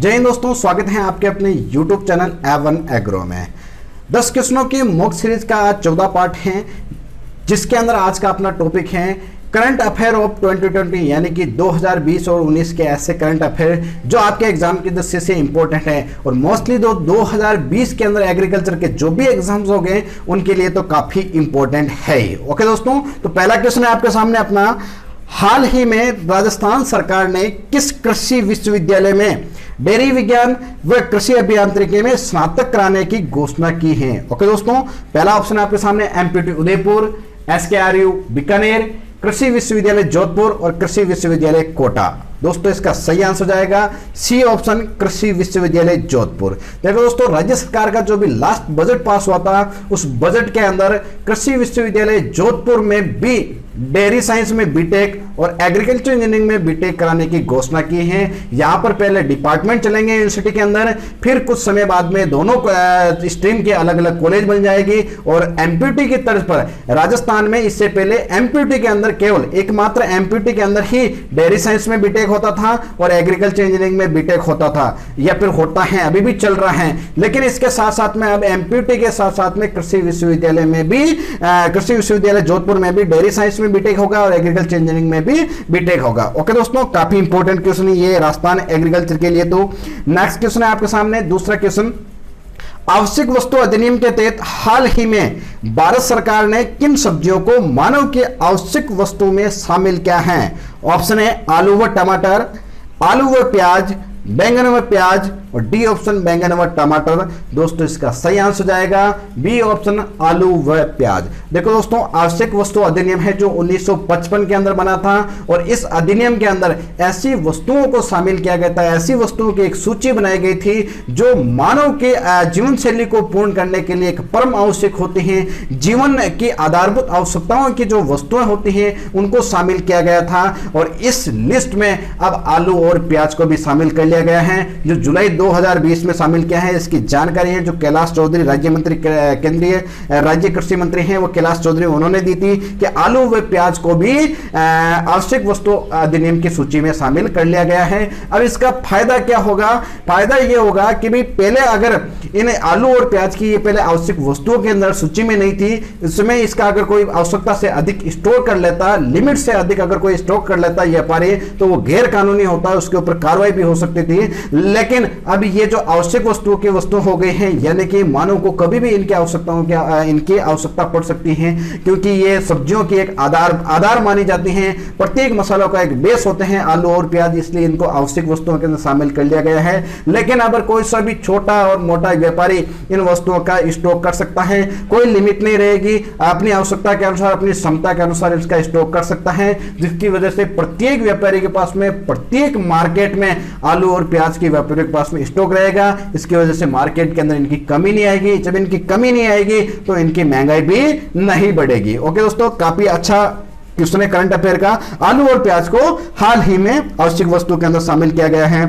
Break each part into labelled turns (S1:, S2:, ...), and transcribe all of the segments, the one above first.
S1: जय हिंद दोस्तों, स्वागत है आपके अपने YouTube चैनल A1 एग्रो में। 10 क्वेश्चनों की मॉक सीरीज का आज 14 पार्ट है, जिसके अंदर आज का अपना टॉपिक है करंट अफेयर ऑफ 2020, यानी कि 2020 और 19 के ऐसे करंट अफेयर जो आपके एग्जाम की दृष्टि से इंपॉर्टेंट है और मोस्टली 2020 के अंदर एग्रीकल्चर के जो भी एग्जाम्स हो गए उनके लिए तो काफी इंपॉर्टेंट है ही। ओके दोस्तों, तो पहला क्वेश्चन है आपके सामने अपना, हाल ही में राजस्थान सरकार ने किस कृषि विश्वविद्यालय में डेयरी विज्ञान व कृषि अभियांत्रिकी में स्नातक कराने की घोषणा की है? ओके दोस्तों, पहला ऑप्शन आपके सामने एमपीटी उदयपुर, एसकेआरयू बीकानेर, कृषि विश्वविद्यालय जोधपुर और कृषि विश्वविद्यालय कोटा। दोस्तों इसका सही आंसर जाएगा सी ऑप्शन, कृषि विश्वविद्यालय जोधपुर। देखो दोस्तों, राज्य सरकार का जो भी लास्ट बजट पास हुआ था उस बजट के अंदर कृषि विश्वविद्यालय जोधपुर में भी डेयरी साइंस में बीटेक और एग्रीकल्चर इंजीनियरिंग में बीटेक कराने की घोषणा की है। यहां पर पहले डिपार्टमेंट चलेंगे यूनिवर्सिटी के अंदर, फिर कुछ समय बाद में दोनों स्ट्रीम के अलग अलग कॉलेज बन जाएगी और एमपीटी की तर्ज पर राजस्थान में इससे पहले एमपीटी के अंदर केवल एकमात्र एमपीटी के अंदर ही डेयरी साइंस में बीटेक होता था और एग्रीकल्चर इंजीनियरिंग में बीटेक होता था, या फिर होता है, अभी भी चल रहा है। लेकिन इसके साथ साथ में अब एमपीटी के साथ साथ में कृषि विश्वविद्यालय में भी कृषि विश्वविद्यालय जोधपुर में भी डेयरी साइंस में बीटेक होगा और एग्रीकल्चर इंजीनियरिंग में भी बीटेक होगा। ओके दोस्तों, काफी इंपॉर्टेंट क्वेश्चन है ये राजस्थान एग्रीकल्चर के लिए। तो नेक्स्ट क्वेश्चन है आपके सामने, दूसरा क्वेश्चन, आवश्यक वस्तु अधिनियम के तहत हाल ही में भारत सरकार ने किन सब्जियों को मानव की आवश्यक वस्तु में शामिल किया है? ऑप्शन है आलू व टमाटर, आलू व प्याज, बैंगन व प्याज और डी ऑप्शन बैंगन व टमाटर। दोस्तों इसका सही आंसर जाएगा बी ऑप्शन, आलू व प्याज। देखो दोस्तों, आवश्यक वस्तु अधिनियम है जो 1955 के अंदर बना था और इस अधिनियम के अंदर ऐसी वस्तुओं को शामिल किया गया था, ऐसी वस्तुओं की एक सूची बनाई गई थी जो मानव के जीवन शैली को पूर्ण करने के लिए एक परम आवश्यक होती हैं। जीवन की आधारभूत आवश्यकताओं की जो वस्तुएं होती हैं उनको शामिल किया गया था और इस लिस्ट में अब आलू और प्याज को भी शामिल कर लिया गया है, जो जुलाई 2020 में शामिल किया है। इसकी जानकारी है जो कैलाश चौधरी राज्य मंत्री, केंद्रीय राज्य कृषि मंत्री हैं, वो कैलाश चौधरी, उन्होंने दी थी कि आलू व प्याज को भी आवश्यक वस्तु अधिनियम की सूची में शामिल कर लिया गया है। अब इसका फायदा क्या होगा? फायदा यह होगा कि भाई पहले अगर इन आलू और प्याज की ये पहले आवश्यक वस्तुओं के अंदर सूची में नहीं थी, इसमें इसका अगर कोई आवश्यकता से अधिक स्टोर कर लेता, लिमिट से अधिक अगर कोई स्टॉक कर लेता व्यापारी, तो वो गैर कानूनी होता है, उसके ऊपर कार्रवाई भी हो सकती थी। लेकिन अब ये जो आवश्यक वस्तुओं की वस्तु हो गई हैं, यानी कि मानव को कभी भी इनकी आवश्यकता पड़ सकती है, क्योंकि ये सब्जियों की एक आधार मानी जाती हैं, प्रत्येक मसालों का एक बेस होते हैं आलू और प्याज, इसलिए इनको आवश्यक वस्तुओं के अंदर शामिल कर लिया गया है। लेकिन अगर कोई सा भी छोटा और मोटा व्यापारी इन वस्तुओं का स्टॉक कर सकता है, कोई लिमिट नहीं रहेगी, अपनी आवश्यकता के अनुसार, अपनी क्षमता के अनुसार इसका स्टॉक कर सकता है, जिसकी वजह से प्रत्येक व्यापारी के पास में, प्रत्येक मार्केट में आलू और प्याज की व्यापारियों के पास में स्टॉक रहेगा। इसकी वजह से मार्केट के अंदर इनकी कमी नहीं आएगी। जब इनकी कमी नहीं आएगी तो इनकी महंगाई भी नहीं बढ़ेगी। ओके दोस्तों, काफी अच्छा क्वेश्चन है करंट अफेयर का। आलू और प्याज को हाल ही में आवश्यक वस्तु के अंदर शामिल किया गया है।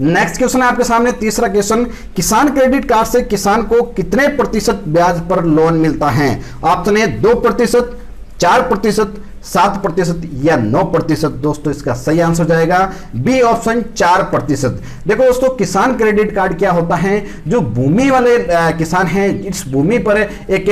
S1: नेक्स्ट क्वेश्चन है आपके सामने, तीसरा क्वेश्चन, किसान क्रेडिट कार्ड से किसान को कितने प्रतिशत ब्याज पर लोन मिलता है? ऑप्शन है 2%, 4%, 7% या 9%। दोस्तों इसका सही आंसर जाएगा बी ऑप्शन, 4%। देखो दोस्तों, किसान क्रेडिट कार्ड क्या होता है? जो भूमि वाले किसान हैं, इस भूमि पर एक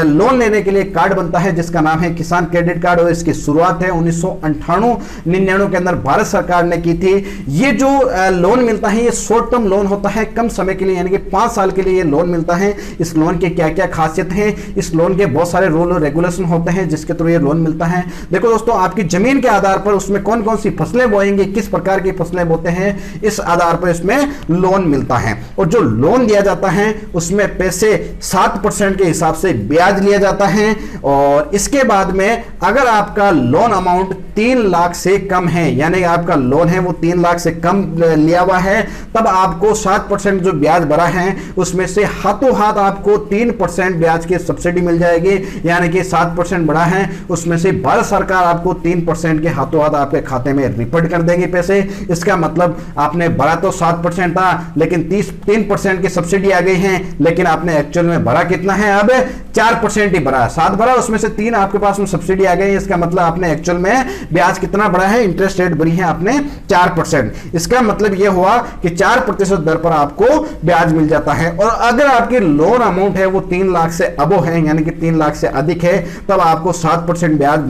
S1: लोन लेने के लिए कार्ड बनता है जिसका नाम है किसान क्रेडिट कार्ड और इसकी शुरुआत है 1998-99 के अंदर भारत सरकार ने की थी। ये जो लोन मिलता है ये शॉर्ट टर्म लोन होता है, कम समय के लिए, यानी कि 5 साल के लिए ये लोन मिलता है। इस लोन के क्या क्या खासियत है? इस लोन के बहुत सारे रूल और रेगुलेशन होते हैं जिसके थ्रू ये लोन मिलता है। देखो दोस्तों, आपकी जमीन के आधार पर उसमें कौन कौन सी फसलें बोएंगे, किस प्रकार की फसलें बोते हैं, इस आधार पर इसमें लोन मिलता है। और जो लोन दिया जाता है उसमें पैसे 7% के हिसाब से ब्याज लिया जाता है और इसके बाद में अगर आपका लोन अमाउंट 3 लाख से कम है, यानी आपका लोन है वो 3 लाख से कम लिया हुआ है, तब आपको 7% जो ब्याज भरा है उसमें से हाथों हाथ आपको 3% ब्याज की सब्सिडी मिल जाएगी। यानी कि 7% बढ़ा है उसमें से भारत भारत सरकार आपको 3% के हाथों हाथ आपके खाते में रिफंड कर देगी पैसे। इसका मतलब आपने भरा तो 7% था, लेकिन 3% की सब्सिडी आ गई है, लेकिन आपने एक्चुअल में भरा कितना है, अब 4% ही भरा, 7 भरा, उसमें से 3 आपके पास में सब्सिडी आ गई। इसका मतलब आपने एक्चुअल में ब्याज कितना बढ़ा है, इंटरेस्ट रेट भरी है आपने 4%। इसका मतलब यह हुआ कि 4% दर पर आपको ब्याज मिल जाता है। और अगर आपकी लोन अमाउंट है वो 3 लाख से अबो है, यानी कि 3 लाख से अधिक है, तब आपको 7% ब्याज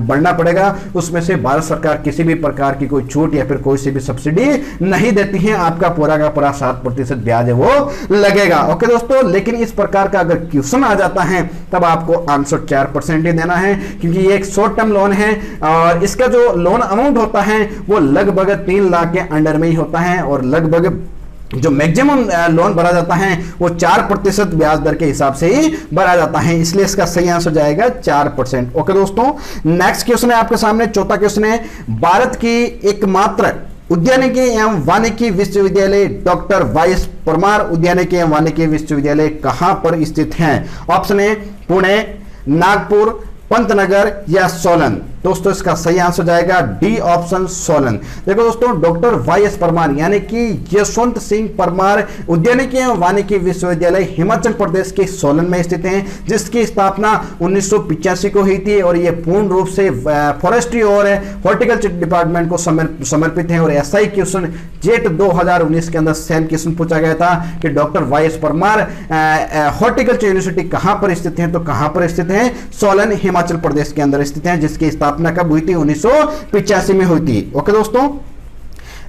S1: बढ़ना पड़ेगा। उसमें से भारत सरकार किसी भी प्रकार की कोई छूट या फिर कोई सी भी सब्सिडी नहीं देती है, आपका पूरा का पूरा 7% ब्याज है वो लगेगा। ओके दोस्तों, लेकिन इस प्रकार का अगर क्वेश्चन आ जाता है तब आपको आंसर 4% ही देना है, क्योंकि ये एक शॉर्ट टर्म लोन है और इसका जो लोन अमाउंट होता है वो लगभग 3 लाख के अंडर में ही होता है, और लगभग जो मैक्सिमम लोन भरा जाता है वो 4% ब्याज दर के हिसाब से ही भरा जाता है, इसलिए इसका सही आंसर जाएगा 4%। ओके दोस्तों, नेक्स्ट क्वेश्चन है आपके सामने, चौथा क्वेश्चन है, भारत की एकमात्र उद्यानिकी एवं वानिकी विश्वविद्यालय डॉक्टर वाईएस परमार उद्यानिकी एवं वानिकी विश्वविद्यालय कहां पर स्थित है? ऑप्शन ए पुणे, नागपुर, पंतनगर या सोलन। दोस्तों इसका सही आंसर जाएगा डी ऑप्शन सोलन। देखो दोस्तों, डॉक्टर वाईएस परमार यानी कि यशवंत सिंह परमार उद्यानिकी एवं वानिकी विश्वविद्यालय हिमाचल प्रदेश के सोलन में स्थित है, जिसकी स्थापना 1985 को हुई थी और यह पूर्ण रूप से फॉरेस्ट्री और हॉर्टिकल्चर डिपार्टमेंट को समर्पित है। और ऐसा ही क्वेश्चन जेट 2019 के अंदर सेम क्वेश्चन पूछा गया था कि doctor YS Parmar horticulture university कहां पर स्थित है, तो कहां पर स्थित है? सोलन हिमाचल प्रदेश के अंदर स्थित है, जिसकी स्थापना कब हुई थी? 1985 में हुई थी। ओके दोस्तों,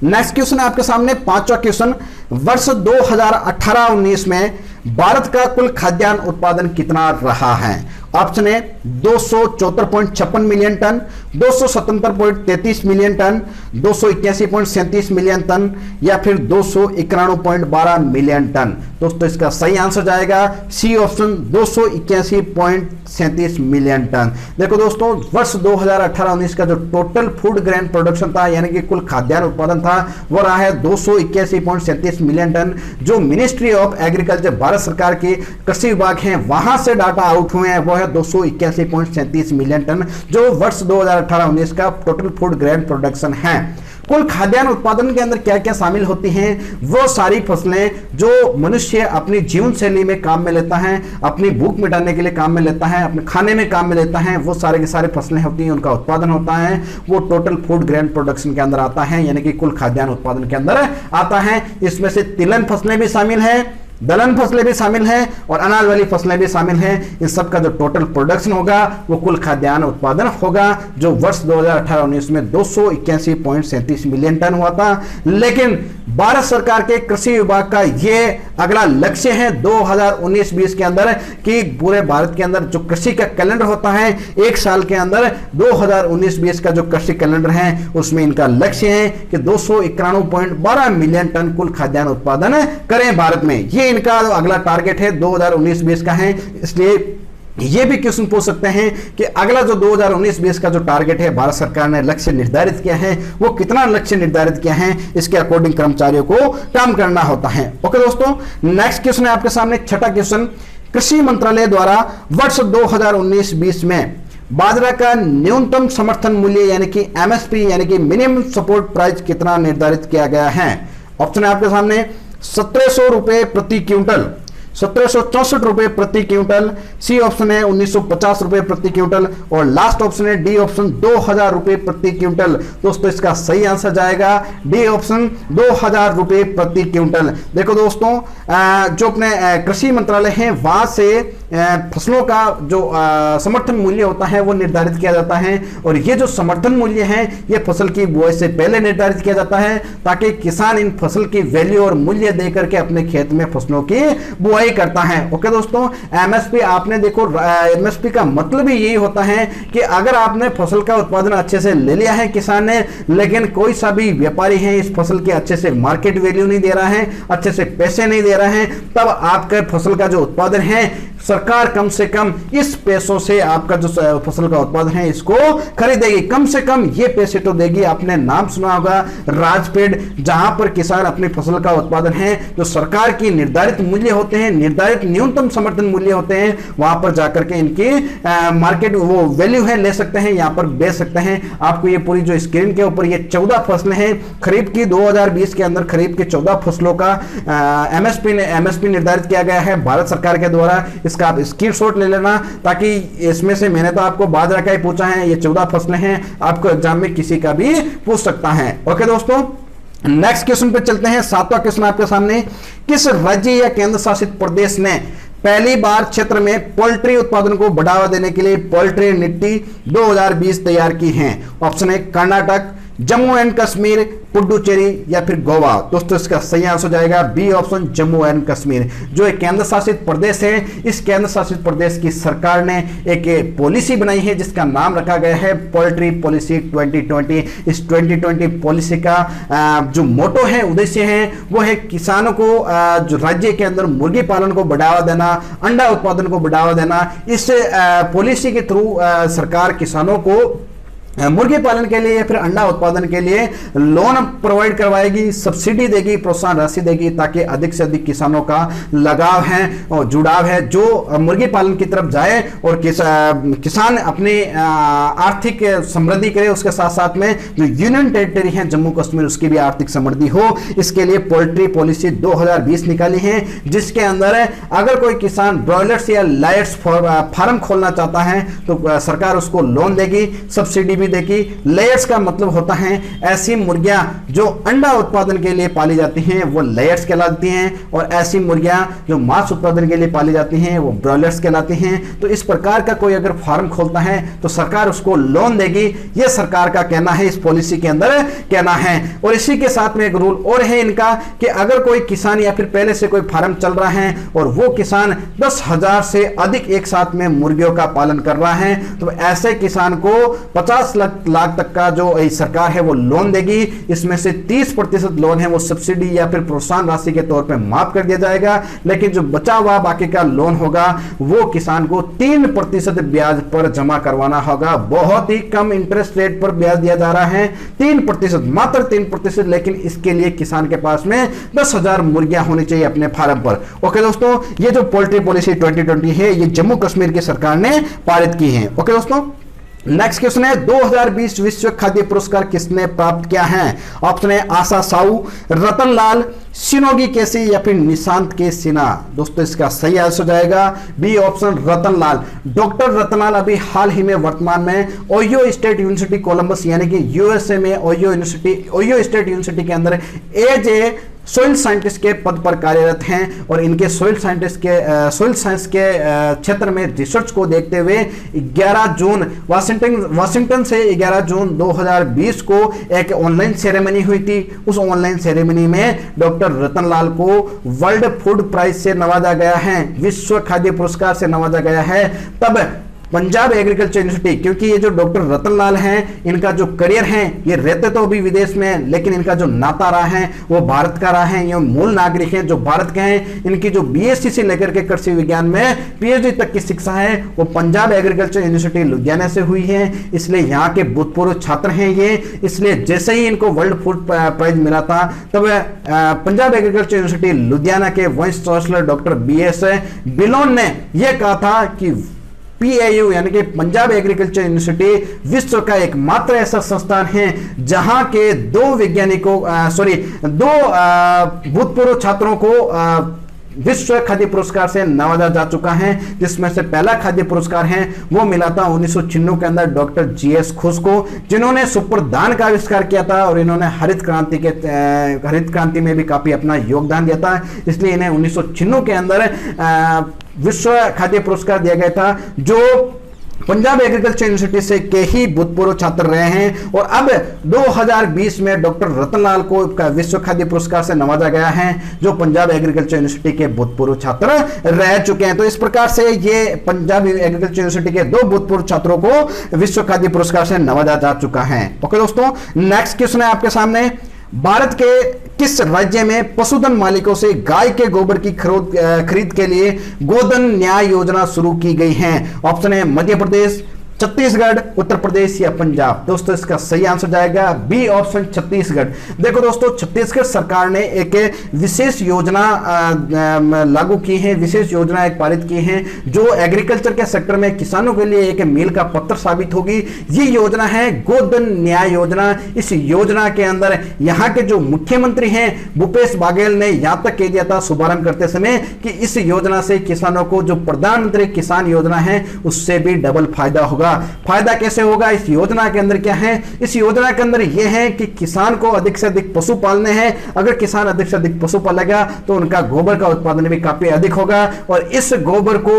S1: नेक्स्ट क्वेश्चन है आपके सामने, पांचवा क्वेश्चन, वर्ष 2018-19 में भारत का कुल खाद्यान्न उत्पादन कितना रहा है? Option A 274.56 million ton, 277.33 million ton, 281.37 million ton या फिर 291.12 मिलियन टन। दोस्तों इसका सही आंसर जाएगा सी ऑप्शन 281.37 मिलियन टन। देखो दोस्तों, वर्ष 2018-19 का जो टोटल फूड ग्रेन प्रोडक्शन था यानी कि कुल खाद्यान्न उत्पादन था वो रहा है 281.37 मिलियन टन। जो मिनिस्ट्री ऑफ एग्रीकल्चर भारत सरकार के कृषि विभाग है वहां से डाटा आउट हुए हैं वो है 281.37 मिलियन टन, जो वर्ष 2018-19 का टोटल फूड ग्रेन प्रोडक्शन है। कुल खाद्यान्न उत्पादन के अंदर क्या क्या शामिल होती हैं? वो सारी फसलें जो मनुष्य अपनी जीवन शैली में काम में लेता है, अपनी भूख मिटाने के लिए काम में लेता है, अपने खाने में काम में लेता है, वो सारे के सारे फसलें होती हैं, उनका उत्पादन होता है, वो टोटल फूड ग्रेन प्रोडक्शन के अंदर आता है, यानी कि कुल खाद्यान्न उत्पादन के अंदर आता है। इसमें से तिलहन फसलें भी शामिल हैं, दलहन फसलें भी शामिल हैं और अनाज वाली फसलें भी शामिल हैं। इन सब का जो टोटल प्रोडक्शन होगा वो कुल खाद्यान्न उत्पादन होगा, जो वर्ष 2018-19 में 281.37 मिलियन टन हुआ था। लेकिन भारत सरकार के कृषि विभाग का ये अगला लक्ष्य है 2019-20 के अंदर कि पूरे भारत के अंदर जो कृषि का कैलेंडर होता है एक साल के अंदर 2019-20 का जो कृषि कैलेंडर है उसमें इनका लक्ष्य है कि 291.12 मिलियन टन कुल खाद्यान्न उत्पादन करें भारत में। ये इनका अगला टारगेट है 2019-20 का है। इसलिए ये भी क्वेश्चन पूछ सकते हैं कि अगला जो 2019-20 का जो टारगेट है भारत सरकार ने लक्ष्य निर्धारित किया है वो कितना लक्ष्य निर्धारित किया है, इसके अकॉर्डिंग कर्मचारियों को काम करना होता है। ओके दोस्तों, नेक्स्ट क्वेश्चन है आपके सामने, छठा क्वेश्चन, कृषि मंत्रालय द्वारा वर्ष 2019-20 में बाजरा का न्यूनतम समर्थन मूल्य यानी कि एमएसपी यानी कि मिनिमम सपोर्ट प्राइस कितना निर्धारित किया गया है? ऑप्शन है आपके सामने 1700 रुपए प्रति क्विंटल, 1764 रुपए प्रति क्विंटल, सी ऑप्शन है 1950 रुपए प्रति क्विंटल और लास्ट ऑप्शन है डी ऑप्शन 2000 रुपए प्रति क्विंटल। दोस्तों इसका सही आंसर जाएगा डी ऑप्शन 2000 रुपए प्रति क्विंटल। देखो दोस्तों, जो अपने कृषि मंत्रालय है वहां से फसलों का जो समर्थन मूल्य होता है वो निर्धारित किया जाता है और ये जो समर्थन मूल्य है ये फसल की बुआई से पहले निर्धारित किया जाता है ताकि किसान इन फसल की वैल्यू और मूल्य देकर के अपने खेत में फसलों की बुआई करता है। ओके दोस्तों, एमएसपी आपने देखो, एमएसपी का मतलब ही यही होता है कि अगर आपने फसल का उत्पादन अच्छे से ले लिया है किसान ने, लेकिन कोई सा भी व्यापारी है इस फसल के अच्छे से मार्केट वैल्यू नहीं दे रहा है, अच्छे से पैसे नहीं दे रहा है, तब आपके फसल का जो उत्पादन है सरकार कम से कम इस पैसों से आपका जो फसल का उत्पादन है इसको खरीदेगी, कम से कम ये पैसे तो देगी। आपने नाम सुना होगा राजपेड, जहां पर किसान अपनी फसल का उत्पादन है जो सरकार की निर्धारित मूल्य होते हैं, निर्धारित न्यूनतम समर्थन मूल्य होते हैं, वहां पर जाकर के इनकी मार्केट वो वैल्यू है ले सकते हैं, यहां पर बेच सकते हैं। आपको ये पूरी जो स्क्रीन के ऊपर ये 14 फसलें हैं खरीफ की 2020 के अंदर, खरीफ के 14 फसलों का एमएसपी निर्धारित किया गया है भारत सरकार के द्वारा। इसका आप स्क्रीनशॉट ले लेना, ताकि इसमें से मैंने तो आपको बाजरा का ही पूछा है, ये 14 फसलें हैं, आपको एग्जाम में किसी का भी पूछ सकता है। ओके दोस्तों, नेक्स्ट क्वेश्चन पे चलते हैं। 7वां क्वेश्चन आपके सामने, किस राज्य या केंद्र शासित प्रदेश ने पहली बार क्षेत्र में पोल्ट्री उत्पादन को बढ़ावा देने के लिए पोल्ट्री नीति 2020 तैयार की है? ऑप्शन है कर्नाटक, जम्मू एंड कश्मीर, पुडुचेरी या फिर गोवा। दोस्तों इसका सही आंसर हो जाएगा B option, Jammu and Kashmir. जो एक केंद्र शासित प्रदेश है, इस केंद्र शासित प्रदेश की सरकार ने एक पॉलिसी बनाई है जिसका नाम रखा गया है पोल्ट्री पॉलिसी 2020। इस 2020 पॉलिसी का जो मोटो है, उद्देश्य है, वो है किसानों को जो राज्य के अंदर मुर्गी पालन को बढ़ावा देना, अंडा उत्पादन को बढ़ावा देना। इस पॉलिसी के थ्रू सरकार किसानों को मुर्गी पालन के लिए या फिर अंडा उत्पादन के लिए लोन प्रोवाइड करवाएगी, सब्सिडी देगी, प्रोत्साहन राशि देगी, ताकि अधिक से अधिक किसानों का लगाव है और जुड़ाव है जो मुर्गी पालन की तरफ जाए और किसान अपनी आर्थिक समृद्धि करे। उसके साथ साथ में जो यूनियन टेरिटरी है जम्मू कश्मीर, उसकी भी आर्थिक समृद्धि हो। इसके लिए पोल्ट्री पॉलिसी 2020 निकाली है, जिसके अंदर अगर कोई किसान ब्रॉयलर्स या लायर्स फार्म खोलना चाहता है तो सरकार उसको लोन देगी, सब्सिडी देगी। लेयर्स का मतलब होता है ऐसी मुर्गियां जो अंडा उत्पादन के लिए पाली जाती हैं, वो लेयर्स कहलाती हैं, और ऐसी मुर्गियां जो मांस उत्पादन के लिए पाली जाती हैं वो ब्रॉयलर्स कहलाती हैं। तो इस प्रकार का कोई अगर फार्म खोलता है तो सरकार उसको लोन देगी, यह सरकार का कहना है, इस पॉलिसी के अंदर कहना है। और इसी के साथ में एक रूल और है इनका कि अगर कोई किसान या फिर पहले से कोई फार्म चल रहा है और वो किसान 10,000 से अधिक एक साथ में मुर्गियों का पालन कर रहा है, तो ऐसे किसान को 50 लाख तक का जो सरकार है वो लोन देगी। इसमें से 30% लोन है वो सब्सिडी या फिर प्रोत्साहन राशि के तौर पे माफ कर दिया जाएगा, लेकिन जो बचा हुआ बाकी का लोन होगा वो किसान को 3% ब्याज पर जमा करवाना होगा। बहुत ही कम इंटरेस्ट रेट पर ब्याज दिया जा रहा है, 3%, मात्र 3%। लेकिन इसके लिए किसान के पास में 10,000 मुर्गियां होनी चाहिए अपने फार्म पर। ओके दोस्तों, ये जो पोल्ट्री पॉलिसी 2020 है ये जम्मू कश्मीर की सरकार ने पारित की है। ओके दोस्तों, नेक्स्ट क्वेश्चन है 2020 विश्व खाद्य पुरस्कार किसने प्राप्त किया है? ऑप्शन है आशा साहू, रतन लाल, शिनोगी केसी या फिर निशांत के सिन्हा। दोस्तों इसका सही आंसर हो जाएगा बी ऑप्शन, रतन लाल। डॉक्टर रतन लाल अभी हाल ही में वर्तमान में ओहियो स्टेट यूनिवर्सिटी कोलंबस यानी कि यूएसए में ओहियो स्टेट यूनिवर्सिटी के अंदर एज ए सोइल साइंटिस्ट के पद पर कार्यरत हैं, और इनके सोइल साइंस के क्षेत्र में रिसर्च को देखते हुए 11 जून वाशिंगटन से 11 जून 2020 को एक ऑनलाइन सेरेमनी हुई थी। उस ऑनलाइन सेरेमनी में डॉक्टर रतन लाल को वर्ल्ड फूड प्राइज से नवाजा गया है, विश्व खाद्य पुरस्कार से नवाजा गया है। तब पंजाब एग्रीकल्चर यूनिवर्सिटी, क्योंकि ये जो डॉक्टर रतन लाल हैं इनका जो करियर है, ये रहते तो अभी विदेश में, लेकिन इनका जो नाता रहा है वो भारत का रहा है। ये मूल नागरिक हैं जो भारत के हैं। इनकी जो बीएससी से लेकर के कृषि विज्ञान में पीएचडी तक की शिक्षा है वो पंजाब एग्रीकल्चर यूनिवर्सिटी लुधियाना से हुई है, इसलिए यहाँ के भूतपूर्व छात्र हैं ये। इसलिए जैसे ही इनको वर्ल्ड फूड प्राइज मिला था तब पंजाब एग्रीकल्चर यूनिवर्सिटी लुधियाना के वाइस चांसलर डॉक्टर BS बिलोन ने यह कहा था कि PAU यानी कि पंजाब एग्रीकल्चर यूनिवर्सिटी विश्व का एकमात्र ऐसा संस्थान है जहां के दो भूतपूर्व छात्रों को विश्व खाद्य पुरस्कार से नवाजा जा चुका है, जिसमें से पहला खाद्य पुरस्कार है वो मिला था 1996 के अंदर डॉक्टर GS खुश को, जिन्होंने सुपरदान का आविष्कार किया था और इन्होंने हरित क्रांति में भी काफी अपना योगदान दिया था। इसलिए इन्हें 1996 के अंदर विश्व खाद्य पुरस्कार दिया गया था, जो पंजाब एग्रीकल्चर यूनिवर्सिटी से के ही भूतपूर्व छात्र रहे हैं। और अब 2020 में डॉक्टर रतनलाल को विश्व खाद्य पुरस्कार से नवाजा गया है, जो पंजाब एग्रीकल्चर यूनिवर्सिटी के भूतपूर्व छात्र रह चुके हैं। तो इस प्रकार से ये पंजाब एग्रीकल्चर यूनिवर्सिटी के दो भूतपूर्व छात्रों को विश्व खाद्य पुरस्कार से नवाजा जा चुका है। ओके दोस्तों, नेक्स्ट क्वेश्चन है आपके सामने, भारत के किस राज्य में पशुधन मालिकों से गाय के गोबर की खरीद के लिए गोधन न्याय योजना शुरू की गई है? ऑप्शन है मध्य प्रदेश, छत्तीसगढ़, उत्तर प्रदेश या पंजाब। दोस्तों इसका सही आंसर जाएगा बी ऑप्शन छत्तीसगढ़। देखो दोस्तों, छत्तीसगढ़ सरकार ने एक विशेष योजना लागू की है, विशेष योजना एक पारित की है जो एग्रीकल्चर के सेक्टर में किसानों के लिए एक मील का पत्थर साबित होगी। ये योजना है गोधन न्याय योजना। इस योजना के अंदर यहाँ के जो मुख्यमंत्री हैं भूपेश बघेल ने यहां तक कह दिया था शुभारंभ करते समय कि इस योजना से किसानों को जो प्रधानमंत्री किसान योजना है उससे भी डबल फायदा होगा। फायदा कैसे होगा? इस योजना के अंदर क्या है? इस योजना के अंदर यह है कि किसान को अधिक से अधिक पशु पालने हैं। अगर किसान अधिक से अधिक पशु पालेगा तो उनका गोबर का उत्पादन भी काफी अधिक होगा और इस गोबर को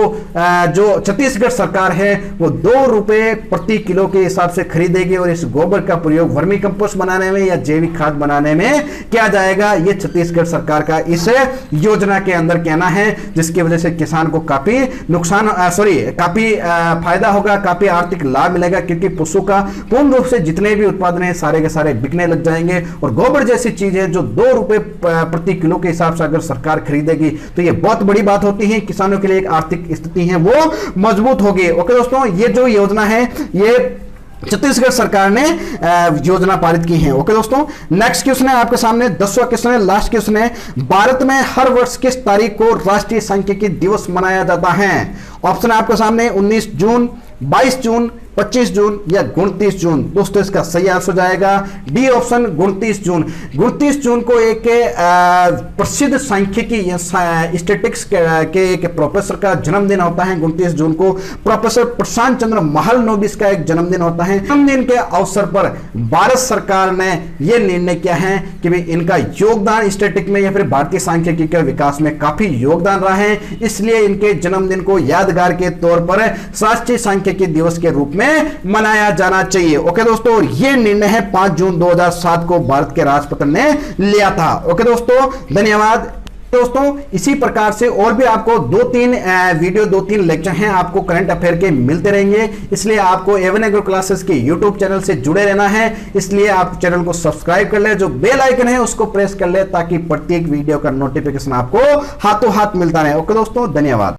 S1: जो छत्तीसगढ़ सरकार है वो 2 रुपए प्रति किलो के हिसाब से खरीदेगी और इस गोबर का प्रयोग वर्मी कंपोस्ट बनाने में या जैविक खाद बनाने में किया जाएगा। ये छत्तीसगढ़ सरकार का इस योजना के अंदर कहना है, जिसकी वजह से किसान को काफी काफी फायदा होगा, काफी आर्थिक लाभ मिलेगा, क्योंकि पशु का पूर्ण रूप से जितने भी उत्पादन है सारे के सारे बिकने लग जाएंगे। और गोबर जैसी चीज है जो 2 रुपए प्रति किलो के हिसाब से अगर सरकार खरीदेगी तो ये बहुत बड़ी बात होती है। किसानों के लिए एक आर्थिक स्थिति है वो मजबूत होगी। ओके दोस्तों, ये जो योजना है ये छत्तीसगढ़ सरकार ने योजना पारित की है। ओके दोस्तों, नेक्स्ट क्वेश्चन है आपके सामने 10वां क्वेश्चन है, लास्ट क्वेश्चन है। भारत में हर वर्ष किस तारीख को राष्ट्रीय सांख्यिकी दिवस मनाया जाता है? ऑप्शन है आपके सामने 19 जून, 22 जून, 25 जून या 29 जून। दोस्तों इसका सही आंसर जाएगा डी ऑप्शन 29 जून। 29 जून को एक प्रसिद्ध सांख्यिकी स्टैटिस्टिक्स के एक प्रोफेसर का जन्मदिन होता है। 29 जून को प्रोफेसर प्रशांत चंद्र महालनोबिस का एक जन्मदिन होता है। जन्मदिन के अवसर पर भारत सरकार ने यह निर्णय किया है कि भाई इनका योगदान स्टैटिक में या फिर भारतीय सांख्यिकी के विकास में काफी योगदान रहा है, इसलिए इनके जन्मदिन को यादगार के तौर पर राष्ट्रीय सांख्यिकी दिवस के रूप में मनाया जाना चाहिए। ओके दोस्तों, यह निर्णय है 5 जून 2007 को भारत के राष्ट्रपति ने लिया था। ओके दोस्तों, धन्यवाद। दोस्तों इसी प्रकार से और भी आपको 2-3 लेक्चर हैं आपको करंट अफेयर के मिलते रहेंगे, इसलिए आपको A1 एग्रो क्लासेस के YouTube चैनल से जुड़े रहना है। इसलिए आप चैनल को सब्सक्राइब कर ले, जो बेल आइकन है उसको प्रेस कर ले ताकि प्रत्येक वीडियो का नोटिफिकेशन आपको हाथों हाथ मिलता रहे। ओके दोस्तों, धन्यवाद।